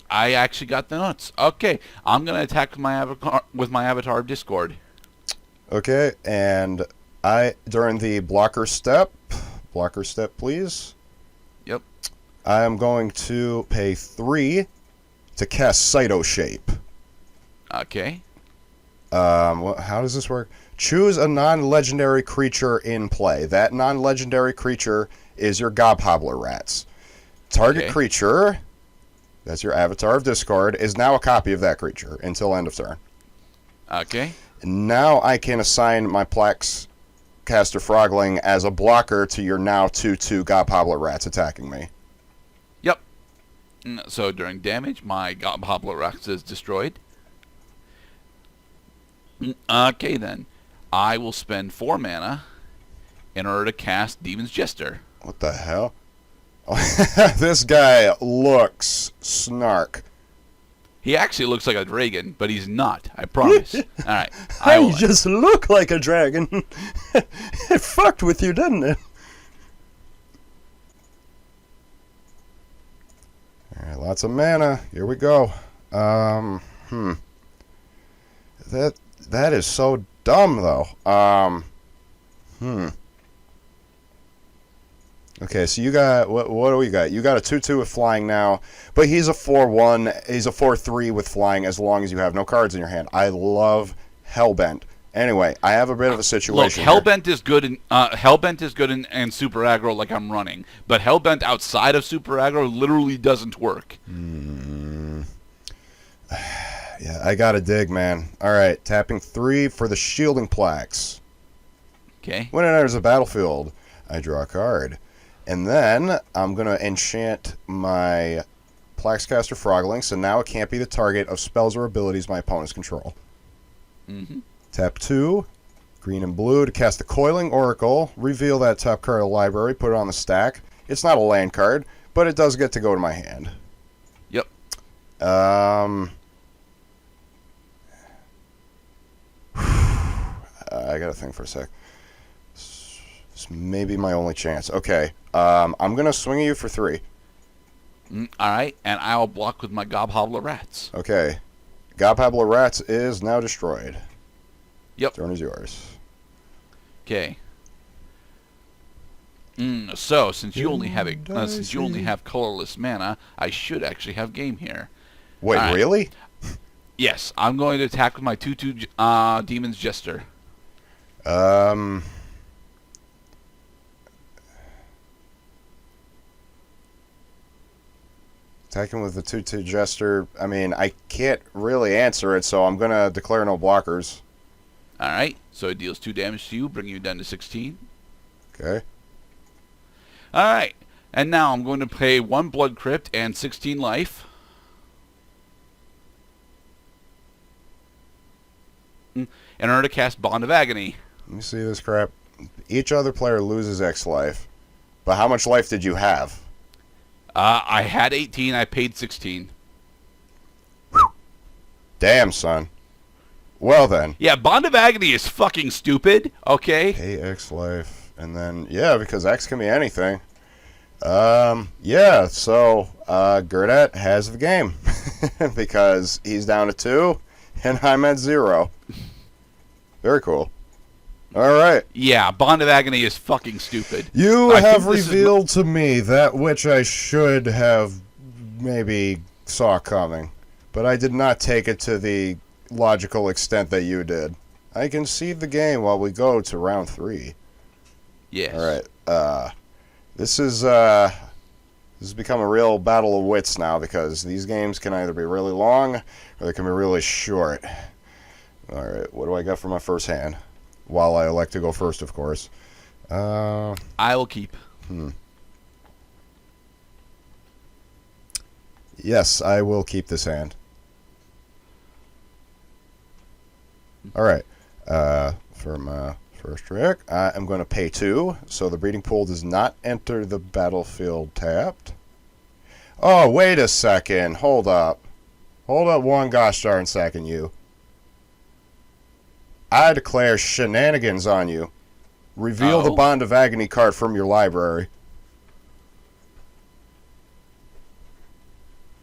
I actually got the notes. Okay, I'm gonna attack with my avatar of Discord. Okay, and during the blocker step, please. Yep. I am going to pay 3 to cast Cyto Shape. Okay. How does this work? Choose a non-legendary creature in play. That non-legendary creature is your Gobhobbler Rats. Target creature, that's your avatar of Discard, is now a copy of that creature until end of turn. Okay. Now I can assign my Plax Caster Frogling as a blocker to your now 2/2 Gobhobbler Rats attacking me. Yep. So during damage, my Gobhobbler Rats is destroyed. Okay, then. I will spend 4 mana in order to cast Demon's Jester. What the hell? This guy looks snark. He actually looks like a dragon, but he's not. I promise. All right. I just look like a dragon. It fucked with you, didn't it? All right, lots of mana. Here we go. That is so dumb, though. Okay, so you got what do we got? You got a 2/2 with flying now, but he's a 4/1. He's a 4/3 with flying as long as you have no cards in your hand. I love Hellbent. Anyway, I have a bit of a situation. Look, Hellbent is good in Super Aggro like I'm running, but Hellbent outside of Super Aggro literally doesn't work. Yeah, I gotta dig, man. All right, tapping 3 for the Shielding Plaques. Okay. When it enters the battlefield, I draw a card. And then I'm going to enchant my Plaxcaster Frogling, so now it can't be the target of spells or abilities my opponents control. Tap 2, green and blue, to cast the Coiling Oracle. Reveal that top card of the library, put it on the stack. It's not a land card, but it does get to go to my hand. Yep. I gotta think for a sec. This may be my only chance. Okay. I'm going to swing at you for 3. All right, and I'll block with my Gobhobbler Rats. Okay. Gobhobbler Rats is now destroyed. Yep. Turn is yours. Okay. So since you only have colorless mana, I should actually have game here. Wait, right. Really? Yes, I'm going to attack with my 2/2 Demon's Jester. Attacking with the 2/2 Jester. I mean, I can't really answer it, so I'm going to declare no blockers. All right, so it deals 2 damage to you, bringing you down to 16. Okay. All right, and now I'm going to pay 1 Blood Crypt and 16 life. In order to cast Bond of Agony. Let me see this crap. Each other player loses X life. But how much life did you have? I had 18. I paid 16. Damn, son. Well, then. Yeah, Bond of Agony is fucking stupid, okay? Pay X life. And then, yeah, because X can be anything. Yeah, so Gerdat has the game. Because he's down to 2, and I'm at 0. Very cool. All right. Yeah, Bond of Agony is fucking stupid. You have revealed to me that which I should have maybe saw coming, but I did not take it to the logical extent that you did. I concede the game while we go to round 3. Yes. All right. This has become a real battle of wits now because these games can either be really long or they can be really short. All right. What do I got for my first hand? While I elect to go first, of course. I will keep. Yes, I will keep this hand. All right. For my first trick, I am going to pay 2, so the breeding pool does not enter the battlefield tapped. Oh, wait a second. Hold up. Hold up one gosh darn second, you. I declare shenanigans on you. Reveal the Bond of Agony card from your library.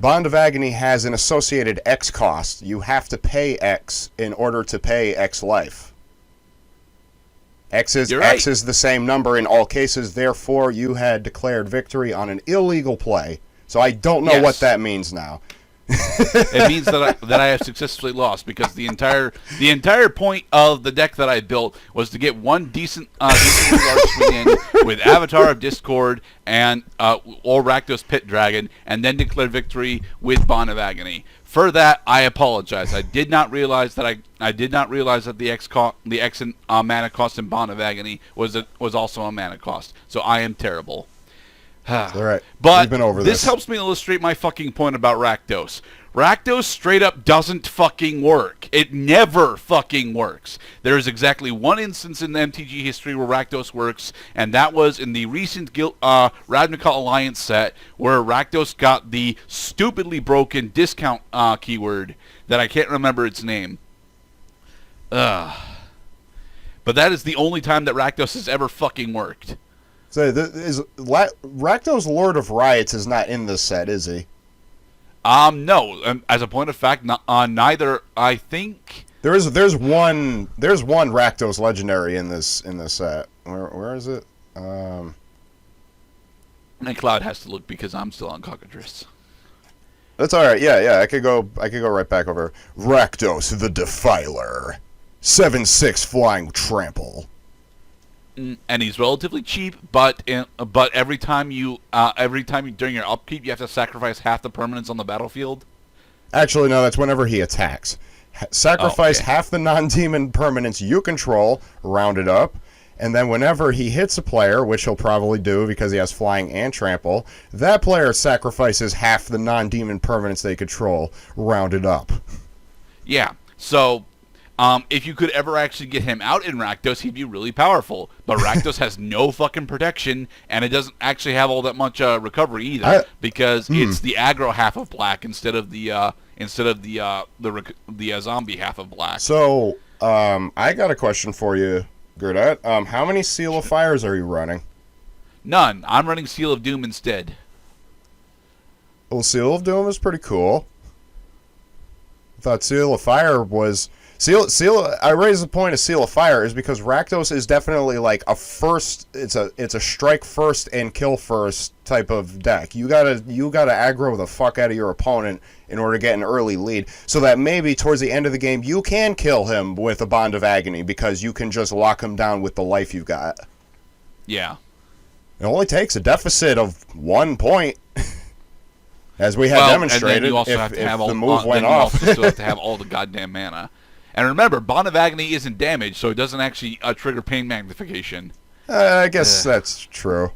Bond of Agony has an associated X cost. You have to pay X in order to pay X life. X is the same number in all cases, therefore you had declared victory on an illegal play. So I don't know what that means now. It means that I have successfully lost, because the entire point of the deck that I built was to get one decently large swing in with Avatar of Discord and or Rakdos Pit Dragon, and then declare victory with Bond of Agony. For that, I apologize. I did not realize that the X in mana cost in Bond of Agony was also a mana cost. So I am terrible. All right, but we've been over this. This helps me illustrate my fucking point about Rakdos. Rakdos straight up doesn't fucking work. It never fucking works. There is exactly one instance in the MTG history where Rakdos works, and that was in the recent Ravnica Alliance set, where Rakdos got the stupidly broken discount keyword that I can't remember its name. But that is the only time that Rakdos has ever fucking worked. So Rakdos Lord of Riots is not in this set, is he? No. As a point of fact, neither. I think there's one Rakdos Legendary in this set. Where is it? And Cloud has to look because I'm still on Cockatrice. That's all right. Yeah. I could go right back over. Rakdos the Defiler, 7/6 flying trample. And he's relatively cheap, but every time you during your upkeep, you have to sacrifice half the permanents on the battlefield. Actually, no, that's whenever he attacks. Sacrifice half the non-demon permanents you control, round it up, and then whenever he hits a player, which he'll probably do because he has flying and trample, that player sacrifices half the non-demon permanents they control, round it up. Yeah, so if you could ever actually get him out in Rakdos, he'd be really powerful. But Rakdos has no fucking protection, and it doesn't actually have all that much recovery either, because it's the aggro half of black instead of the zombie half of black. So I got a question for you, Gerdette. How many Seal of Fires are you running? None. I'm running Seal of Doom instead. Well, Seal of Doom is pretty cool. I thought Seal of Fire was... I raise the point of Seal of Fire is because Rakdos is definitely like a first. It's a strike first and kill first type of deck. You gotta aggro the fuck out of your opponent in order to get an early lead, so that maybe towards the end of the game you can kill him with a Bond of Agony because you can just lock him down with the life you've got. Yeah. It only takes a deficit of 1 point. As we have demonstrated, and then you also have to have the move went off. You also still have to have all the goddamn mana. And remember, Bond of Agony isn't damaged, so it doesn't actually trigger pain magnification. I guess that's true.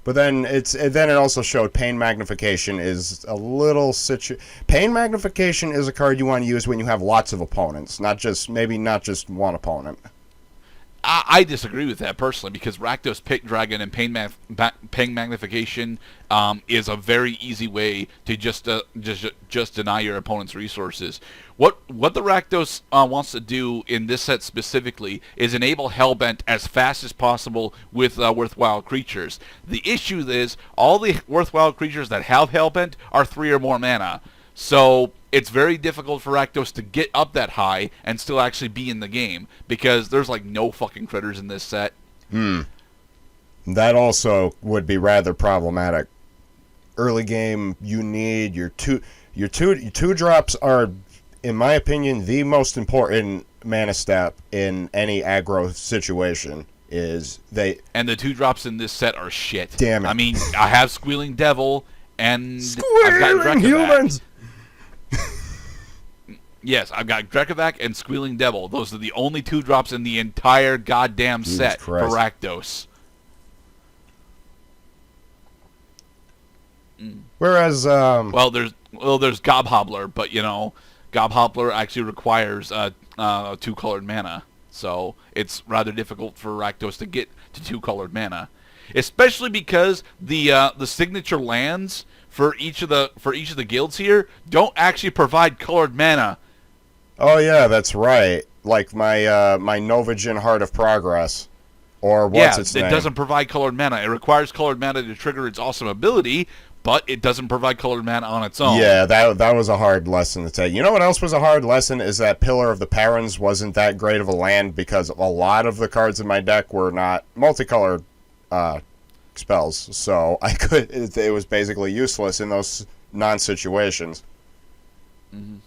But then it also showed pain magnification is a little pain magnification is a card you want to use when you have lots of opponents, not just one opponent. I disagree with that personally, because Rakdos Pit Dragon and Pain Magnification is a very easy way to just deny your opponent's resources. What the Rakdos wants to do in this set specifically is enable Hellbent as fast as possible with worthwhile creatures. The issue is all the worthwhile creatures that have Hellbent are 3 or more mana. So it's very difficult for Rakdos to get up that high and still actually be in the game, because there's like no fucking critters in this set. That also would be rather problematic. Early game, you need your two drops are, in my opinion, the most important mana step in any aggro situation. And the 2 drops in this set are shit. Damn it! I mean, I have Squealing Devil and Squealing I've got Humans. Yes, I've got Drekavac and Squealing Devil. Those are the only 2 drops in the entire goddamn set for Rakdos. Whereas, there's Gobhobbler, but Gobhobbler actually requires 2-colored mana, so it's rather difficult for Rakdos to get to 2-colored mana, especially because the signature lands for each of the guilds here don't actually provide colored mana. Oh yeah, that's right. Like my my Novagin Heart of Progress, or what's its name? It doesn't provide colored mana. It requires colored mana to trigger its awesome ability, but it doesn't provide colored mana on its own. Yeah, that was a hard lesson to take. You know what else was a hard lesson is that Pillar of the Perins wasn't that great of a land because a lot of the cards in my deck were not multicolored spells, so it was basically useless in those non-situations. Mm-hmm.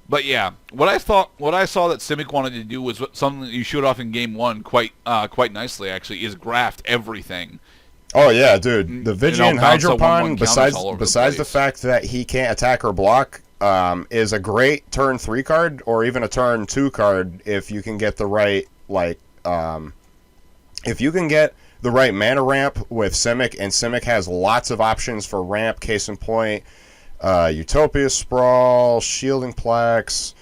But yeah, what I saw that Simic wanted to do was something that you showed off in game one quite nicely. Actually, is graft everything. Oh yeah, dude. The Vigilant Hydropon, besides the fact that he can't attack or block, is a great turn 3 card or even a turn 2 card if you can get the right if you can get the right mana ramp with Simic, and Simic has lots of options for ramp. Case in point, Utopia Sprawl, Shielding Plex.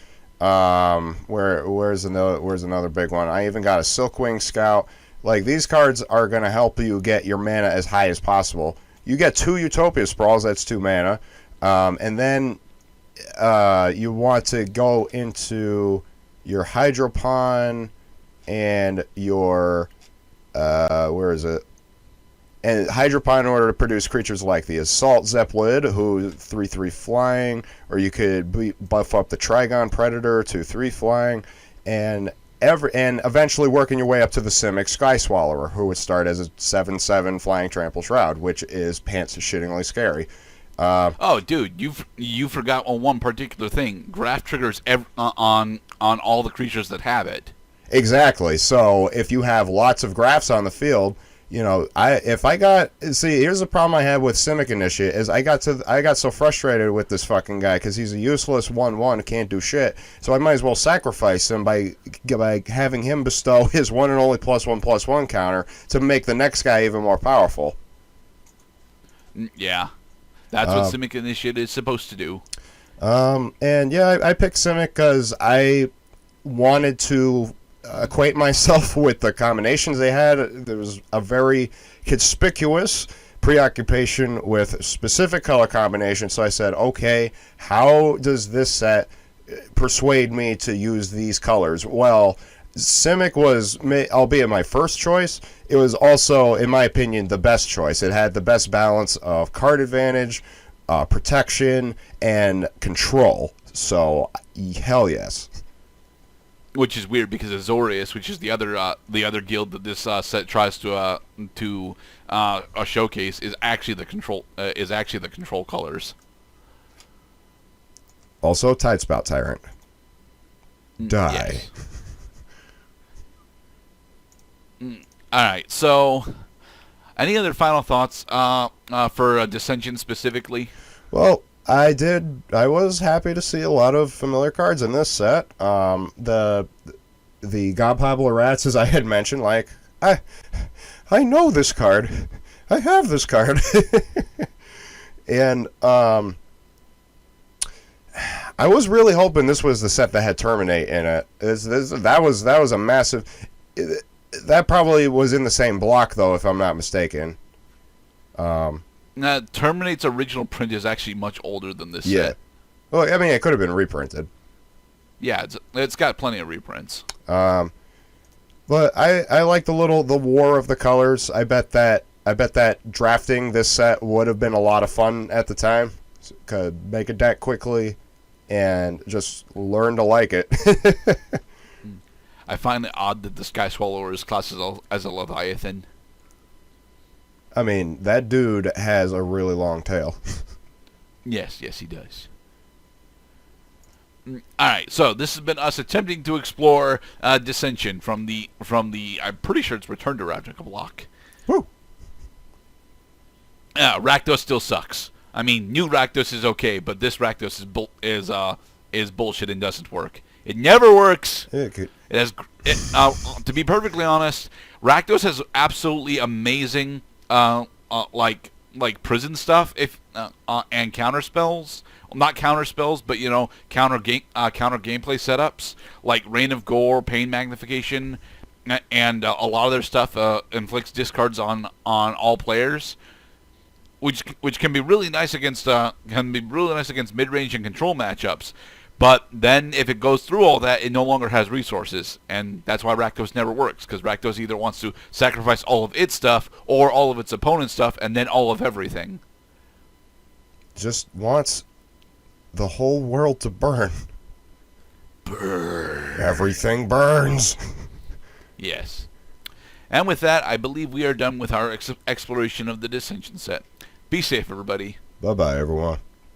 Where's another big one? I even got a Silkwing Scout. Like, these cards are going to help you get your mana as high as possible. You get 2 Utopia Sprawls, that's 2 mana. And then you want to go into your Hydropon and your... where is it? And Hydropon in order to produce creatures like the Assault Zeppelid, who 3/3 flying, or you could buff up the Trigon Predator to 3 flying, and eventually working your way up to the Simic Sky Swallower, who would start as a 7/7 flying Trample Shroud, which is pants-shittingly scary. Oh, dude, you forgot on one particular thing. Graft triggers on all the creatures that have it. Exactly. So if you have lots of grafts on the field, you know, here's the problem I had with Simic Initiate is I got so frustrated with this fucking guy because he's a useless 1/1, can't do shit. So I might as well sacrifice him by having him bestow his one and only +1/+1 counter to make the next guy even more powerful. Yeah, that's what Simic Initiate is supposed to do. And yeah, I picked Simic because I wanted to acquaint myself with the combinations they had. There was a very conspicuous preoccupation with specific color combinations, so I said, okay, how does this set persuade me to use these colors? Well, Simic was, albeit my first choice, it was also, in my opinion, the best choice. It had the best balance of card advantage, protection, and control. So, hell yes. Which is weird because Azorius, which is the other guild that this set tries to showcase, is actually the control colors. Also, Tidespout Tyrant. Die. Yes. All right. So, any other final thoughts for Dissension specifically? Well, I was happy to see a lot of familiar cards in this set. The Gobhobbler Rats, as I had mentioned, like, I know this card. I have this card. And I was really hoping this was the set that had Terminate in it. That was a massive... That probably was in the same block, though, if I'm not mistaken. Terminate's original print is actually much older than this set. Well, I mean, it could have been reprinted. Yeah, it's got plenty of reprints. But I like the war of the colors. I bet that drafting this set would have been a lot of fun at the time. Could make a deck quickly and just learn to like it. I find it odd that the Sky Swallower is classed as a Leviathan. I mean, that dude has a really long tail. Yes, he does. Alright, so this has been us attempting to explore Dissension from the I'm pretty sure it's Return to Ravnica block. Woo! Rakdos still sucks. I mean, new Rakdos is okay, but this Rakdos is bullshit and doesn't work. It never works. To be perfectly honest, Rakdos has absolutely amazing like prison stuff and counter spells. Not counter spells, but counter gameplay setups like Reign of Gore, Pain Magnification, and a lot of their stuff inflicts discards on all players, which can be really nice against mid range and control matchups. But then if it goes through all that, it no longer has resources. And that's why Rakdos never works, because Rakdos either wants to sacrifice all of its stuff or all of its opponent's stuff and then all of everything. Just wants the whole world to burn. Burn. Everything burns. Yes. And with that, I believe we are done with our exploration of the Dissension set. Be safe, everybody. Bye-bye, everyone.